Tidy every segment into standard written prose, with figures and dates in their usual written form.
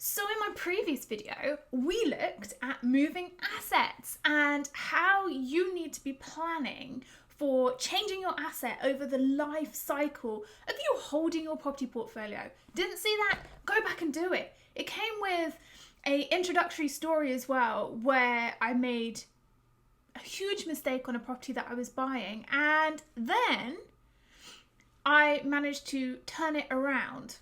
So in my previous video, we looked at moving assets and how you need to be planning for changing your asset over the life cycle of you holding your property portfolio. Didn't see that? Go back and do it. It came with an introductory story as well, where I made a huge mistake on a property that I was buying, and then I managed to turn it around.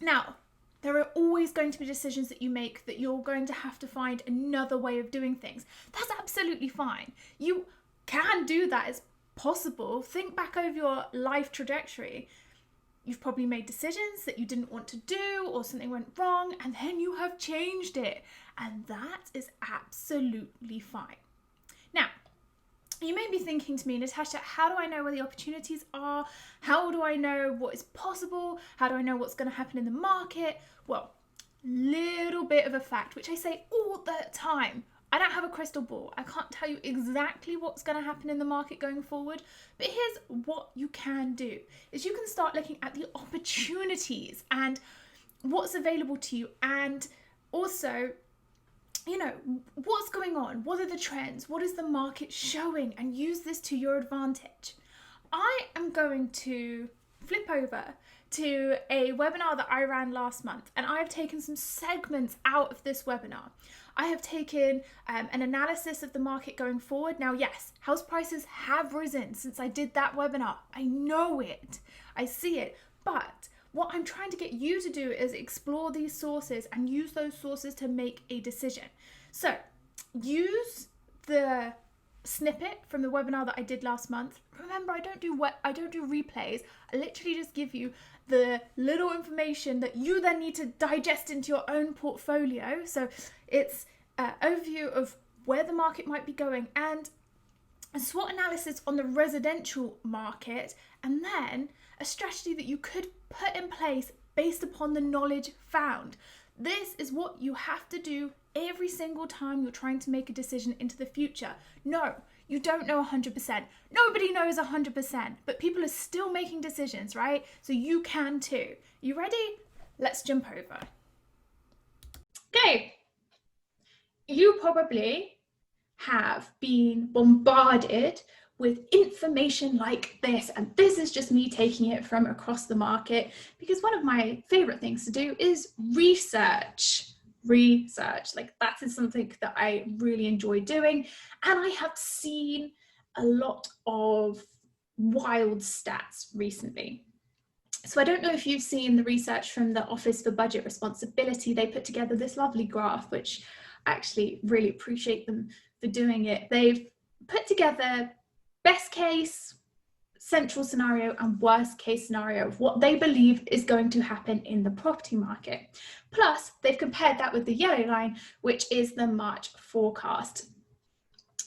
Now, there are always going to be decisions that you make that you're going to have to find another way of doing things. That's absolutely fine. You can do that. It's possible. Think back over your life trajectory. You've probably made decisions that you didn't want to do, or something went wrong, and then you have changed it. And that is absolutely fine. Now, you may be thinking to me, Natasha, how do I know where the opportunities are? How do I know what is possible? How do I know what's going to happen in the market? Well, little bit of a fact, which I say all the time. I don't have a crystal ball. I can't tell you exactly what's going to happen in the market going forward. But here's what you can do, is you can start looking at the opportunities and what's available to you, and also, what's going on? What are the trends? What is the market showing? And use this to your advantage. I am going to flip over to a webinar that I ran last month, and I have taken some segments out of this webinar. I have taken an analysis of the market going forward. Now, yes, house prices have risen since I did that webinar. I know it. I see it. But what I'm trying to get you to do is explore these sources and use those sources to make a decision. So use the snippet from the webinar that I did last month. Remember, I don't do replays. I literally just give you the little information that you then need to digest into your own portfolio. So it's an overview of where the market might be going and a SWOT analysis on the residential market, and then a strategy that you could put in place based upon the knowledge found. This is what you have to do every single time you're trying to make a decision into the future. No, you don't know 100%. Nobody knows 100%, but people are still making decisions, right? So you can too. You ready? Let's jump over. Okay. You probably have been bombarded with information like this, and this is just me taking it from across the market, because one of my favorite things to do is research. Like, that is something that I really enjoy doing, and I have seen a lot of wild stats recently. So I don't know if you've seen the research from the Office for Budget Responsibility. They put together this lovely graph, which I actually really appreciate them for doing it. They've put together best case, central scenario, and worst case scenario of what they believe is going to happen in the property market. Plus, they've compared that with the yellow line, which is the March forecast.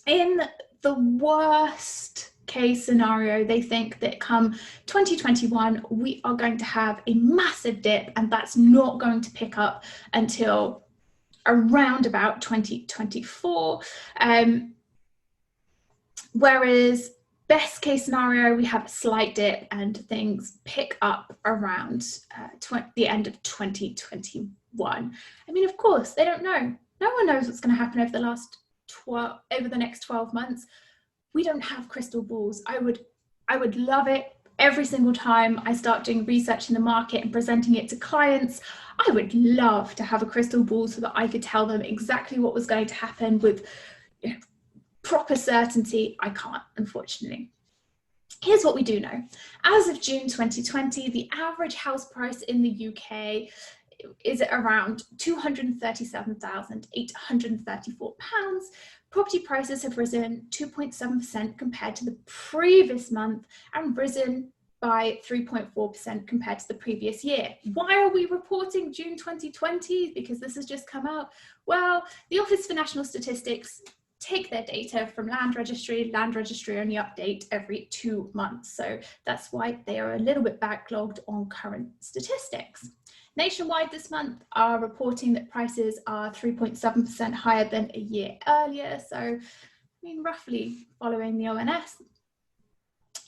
In the worst case scenario, they think that come 2021, we are going to have a massive dip, and that's not going to pick up until around about 2024. Whereas best case scenario, we have a slight dip and things pick up around the end of 2021. I mean, of course, they don't know. No one knows what's going to happen over the next 12 months. We don't have crystal balls. I would love it every single time I start doing research in the market and presenting it to clients. I would love to have a crystal ball so that I could tell them exactly what was going to happen with proper certainty. I can't, unfortunately. Here's what we do know. As of June 2020, the average house price in the UK is at around £237,834. Property prices have risen 2.7% compared to the previous month and risen by 3.4% compared to the previous year. Why are we reporting June 2020? Because this has just come out. Well, the Office for National Statistics take their data from Land Registry. Land Registry only update every 2 months. So that's why they are a little bit backlogged on current statistics. Nationwide this month are reporting that prices are 3.7% higher than a year earlier. So, I mean, roughly following the ONS.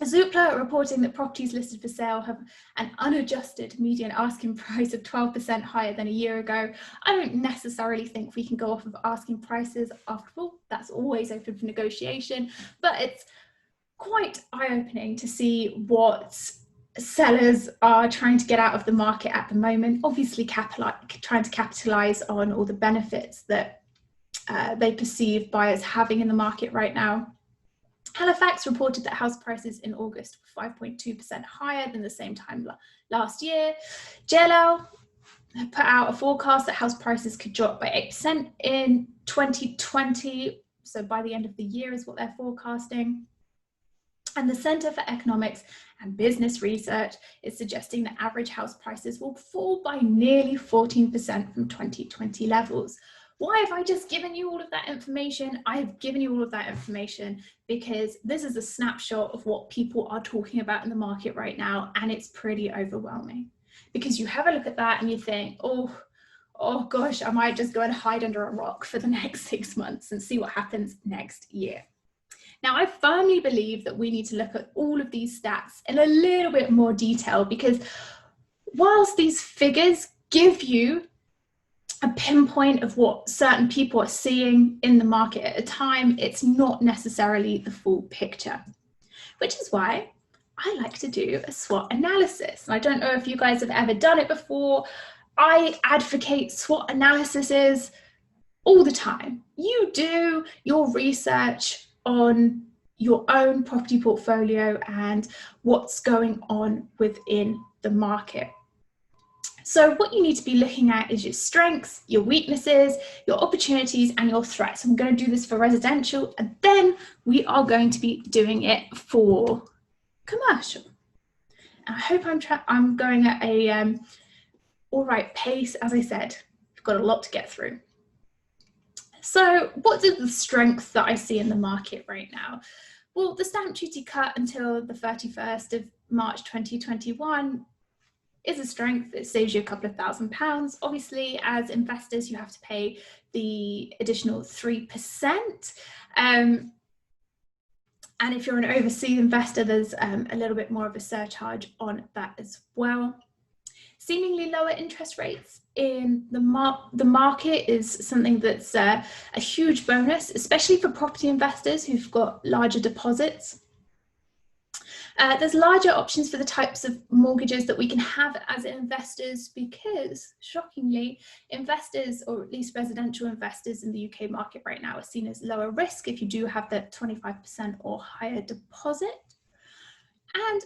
Zoopla reporting that properties listed for sale have an unadjusted median asking price of 12% higher than a year ago. I don't necessarily think we can go off of asking prices. After all, that's always open for negotiation, but it's quite eye-opening to see what sellers are trying to get out of the market at the moment. Obviously, trying to capitalize on all the benefits that they perceive buyers having in the market right now. Halifax reported that house prices in August were 5.2% higher than the same time last year. JLL put out a forecast that house prices could drop by 8% in 2020. So by the end of the year is what they're forecasting. And the Centre for Economics and Business Research is suggesting that average house prices will fall by nearly 14% from 2020 levels. Why have I just given you all of that information? I have given you all of that information because this is a snapshot of what people are talking about in the market right now, and it's pretty overwhelming. Because you have a look at that and you think, oh gosh, I might just go and hide under a rock for the next 6 months and see what happens next year. Now, I firmly believe that we need to look at all of these stats in a little bit more detail, because whilst these figures give you a pinpoint of what certain people are seeing in the market at a time, it's not necessarily the full picture, which is why I like to do a SWOT analysis. And I don't know if you guys have ever done it before. I advocate SWOT analyses all the time. You do your research on your own property portfolio and what's going on within the market. So what you need to be looking at is your strengths, your weaknesses, your opportunities, and your threats. I'm going to do this for residential, and then we are going to be doing it for commercial. I hope I'm going at a all right pace. As I said, we've got a lot to get through. So what are the strengths that I see in the market right now? Well, the stamp duty cut until the 31st of March 2021 is a strength. It saves you a couple of £1,000. Obviously, as investors, you have to pay the additional 3%. And if you're an overseas investor, there's a little bit more of a surcharge on that as well. Seemingly lower interest rates in the market is something that's a huge bonus, especially for property investors who've got larger deposits. There's larger options for the types of mortgages that we can have as investors, because shockingly, investors, or at least residential investors in the UK market right now, are seen as lower risk if you do have the 25% or higher deposit. And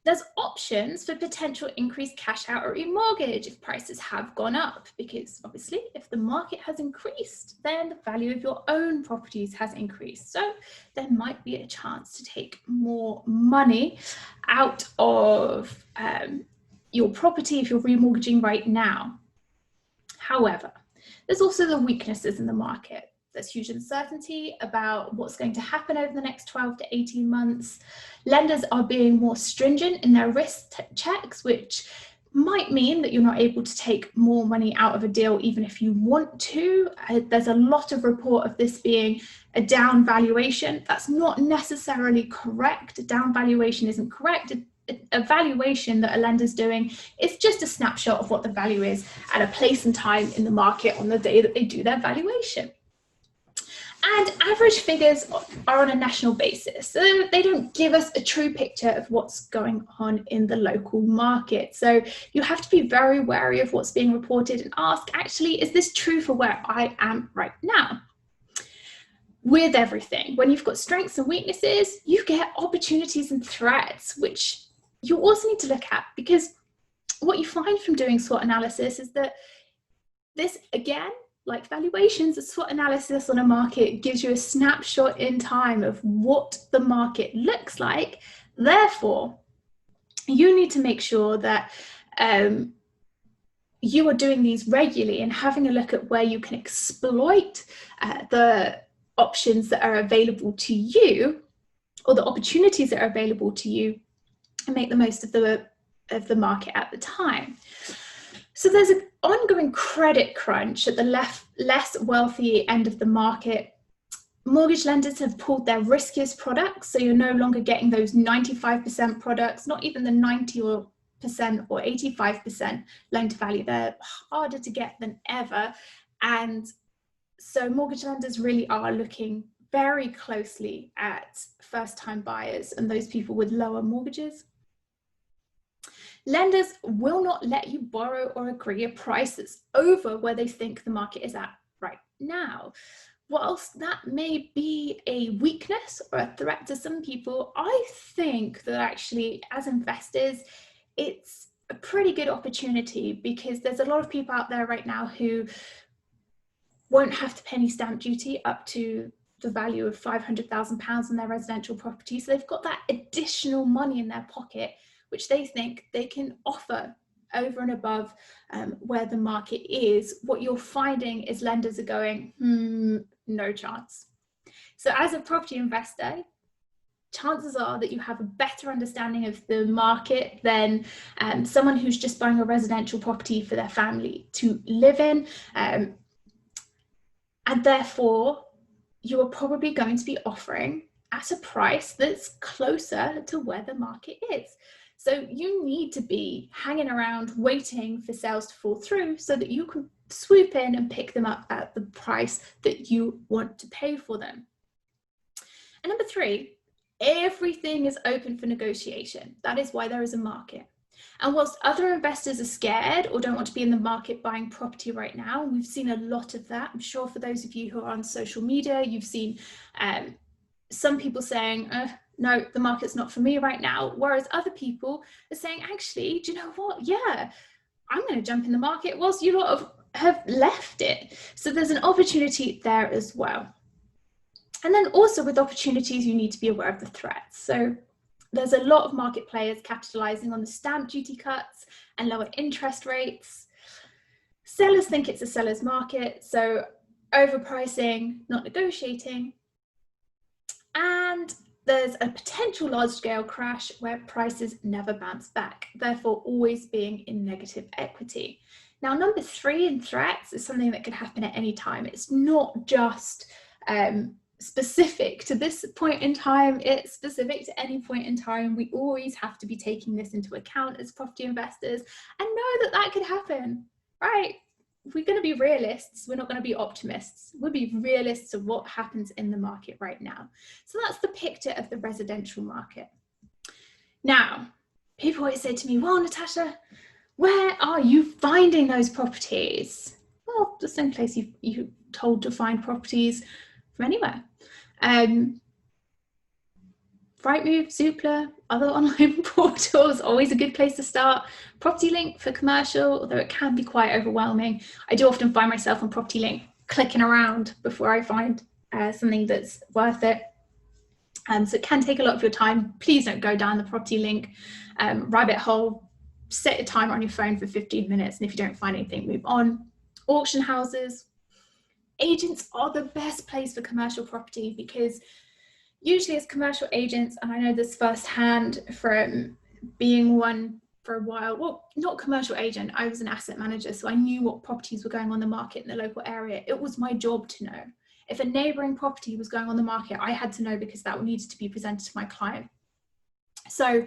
there's options for potential increased cash out or remortgage if prices have gone up, because obviously if the market has increased, then the value of your own properties has increased. So there might be a chance to take more money out of your property if you're remortgaging right now. However, there's also the weaknesses in the market. There's huge uncertainty about what's going to happen over the next 12 to 18 months. Lenders are being more stringent in their risk checks, which might mean that you're not able to take more money out of a deal even if you want to. There's a lot of report of this being a down valuation. That's not necessarily correct. A down valuation isn't correct. A valuation that a lender's doing is just a snapshot of what the value is at a place and time in the market on the day that they do their valuation. And average figures are on a national basis, so they don't give us a true picture of what's going on in the local market. So you have to be very wary of what's being reported and ask, actually, is this true for where I am right now? With everything, when you've got strengths and weaknesses, you get opportunities and threats, which you also need to look at, because what you find from doing SWOT analysis is that this, again, like valuations, a SWOT analysis on a market gives you a snapshot in time of what the market looks like. Therefore, you need to make sure that you are doing these regularly and having a look at where you can exploit the options that are available to you, or the opportunities that are available to you, and make the most of the market at the time. So there's an ongoing credit crunch at the less wealthy end of the market, Mortgage lenders have pulled their riskiest products, so you're no longer getting those 95% products, not even the 90% or 85% loan to value. They're harder to get than ever. And so mortgage lenders really are looking very closely at first-time buyers and those people with lower mortgages. Lenders will not let you borrow or agree a price that's over where they think the market is at right now. Whilst that may be a weakness or a threat to some people, I think that actually as investors, it's a pretty good opportunity, because there's a lot of people out there right now who won't have to pay any stamp duty up to the value of £500,000 in their residential property. So they've got that additional money in their pocket, which they think they can offer over and above where the market is. What you're finding is lenders are going, no chance. So as a property investor, chances are that you have a better understanding of the market than someone who's just buying a residential property for their family to live in. And therefore, you are probably going to be offering at a price that's closer to where the market is. So you need to be hanging around waiting for sales to fall through so that you can swoop in and pick them up at the price that you want to pay for them. And number 3, everything is open for negotiation. That is why there is a market. And whilst other investors are scared or don't want to be in the market buying property right now, we've seen a lot of that. I'm sure for those of you who are on social media, you've seen some people saying, no, the market's not for me right now. Whereas other people are saying, actually, do you know what? Yeah, I'm going to jump in the market whilst you lot have left it. So there's an opportunity there as well. And then also with opportunities, you need to be aware of the threats. So there's a lot of market players capitalizing on the stamp duty cuts and lower interest rates. Sellers think it's a seller's market, so overpricing, not negotiating. And there's a potential large-scale crash where prices never bounce back, therefore always being in negative equity. Now, number 3 in threats is something that could happen at any time. It's not just specific to this point in time, it's specific to any point in time. We always have to be taking this into account as property investors and know that that could happen, right? If we're going to be realists, we're not going to be optimists. We'll be realists of what happens in the market right now. So that's the picture of the residential market. Now, people always say to me, well, Natasha, where are you finding those properties? Well, the same place you're told to find properties from anywhere. Rightmove, Zoopla, other online portals, always a good place to start. Property Link for commercial, although it can be quite overwhelming. I do often find myself on Property Link clicking around before I find something that's worth it. So it can take a lot of your time. Please don't go down the Property Link rabbit hole. Set a timer on your phone for 15 minutes, and if you don't find anything, move on. Auction houses. Agents are the best place for commercial property, because usually as commercial agents, and I know this firsthand from being one for a while, well, not commercial agent, I was an asset manager, so I knew what properties were going on the market in the local area. It was my job to know. If a neighbouring property was going on the market, I had to know, because that needed to be presented to my client. So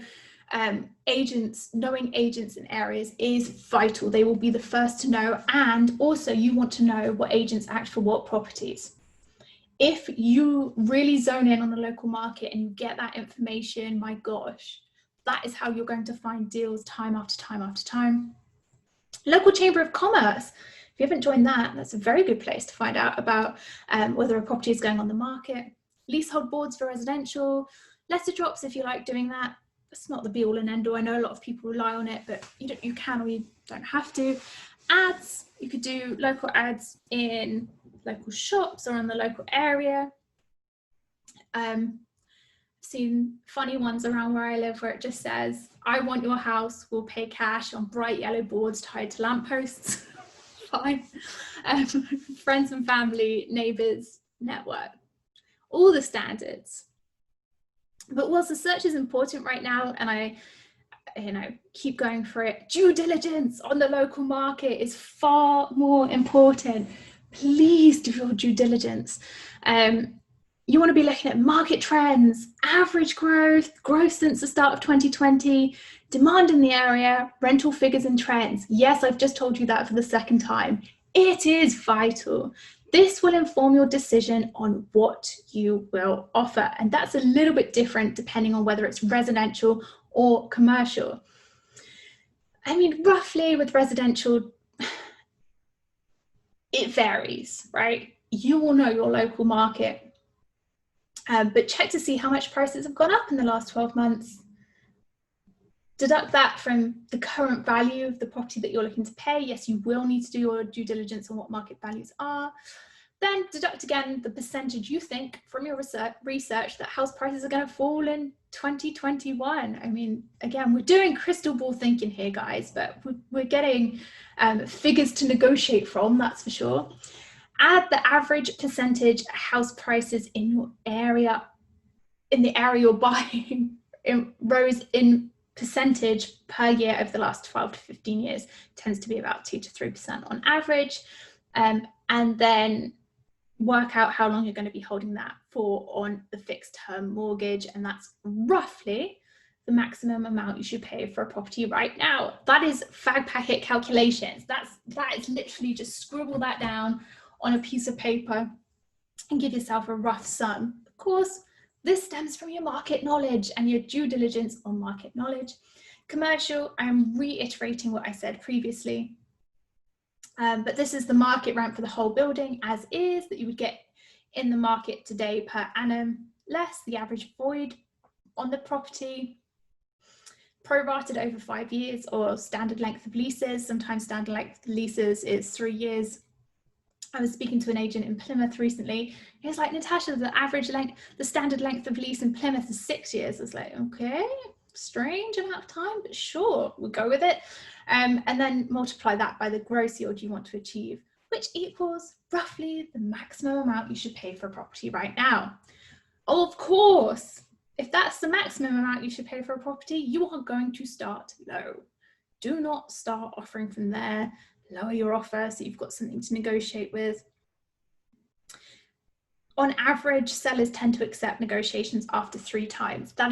knowing agents in areas is vital. They will be the first to know, and also you want to know what agents act for what properties. If you really zone in on the local market and you get that information, my gosh, that is how you're going to find deals time after time after time. Local Chamber of Commerce. If you haven't joined that, that's a very good place to find out about whether a property is going on the market. Leasehold boards for residential. Letter drops if you like doing that. It's not the be all and end all. I know a lot of people rely on it, but you can or you don't have to. Ads, you could do local ads in local shops or in the local area. I've seen funny ones around where I live where it just says, I want your house, we'll pay cash, on bright yellow boards tied to lampposts. Fine. Friends and family, neighbours, network, all the standards. But whilst the search is important right now, and I keep going for it, due diligence on the local market is far more important. Please do your due diligence. you want to be looking at market trends, average growth since the start of 2020, demand in the area, rental figures and trends. Yes, I've just told you that for the second time. It is vital. This will inform your decision on what you will offer. And that's a little bit different depending on whether it's residential or commercial. I mean, roughly with residential, it varies, right? You will know your local market. But check to see how much prices have gone up in the last 12 months. Deduct that from the current value of the property that you're looking to pay. Yes, you will need to do your due diligence on what market values are. Then deduct again the percentage you think from your research that house prices are going to fall in 2021. I mean, again, we're doing crystal ball thinking here, guys, but we're getting figures to negotiate from, that's for sure. Add the average percentage house prices in your area, in the area you're buying, rose in percentage per year over the last 12 to 15 years. Tends to be about 2 to 3% on average. And then work out how long you're going to be holding that for on the fixed term mortgage. And that's roughly the maximum amount you should pay for a property right now. That is fag packet calculations. That is literally just scribble that down on a piece of paper and give yourself a rough sum. Of course, this stems from your market knowledge and your due diligence on market knowledge. Commercial, I'm reiterating what I said previously, but this is the market rent for the whole building as is that you would get in the market today per annum, less the average void on the property, prorated over 5 years or standard length of leases. Sometimes standard length of leases is 3 years. I was speaking to an agent in Plymouth recently. He was like, Natasha, the average length, the standard length of lease in Plymouth is 6 years. I was like, okay, strange amount of time, but sure, we'll go with it. And then multiply that by the gross yield you want to achieve, which equals roughly the maximum amount you should pay for a property right now. Of course, if that's the maximum amount you should pay for a property, you are going to start low. Do not start offering from there. Lower your offer so you've got something to negotiate with. On average, sellers tend to accept negotiations after 3 times. That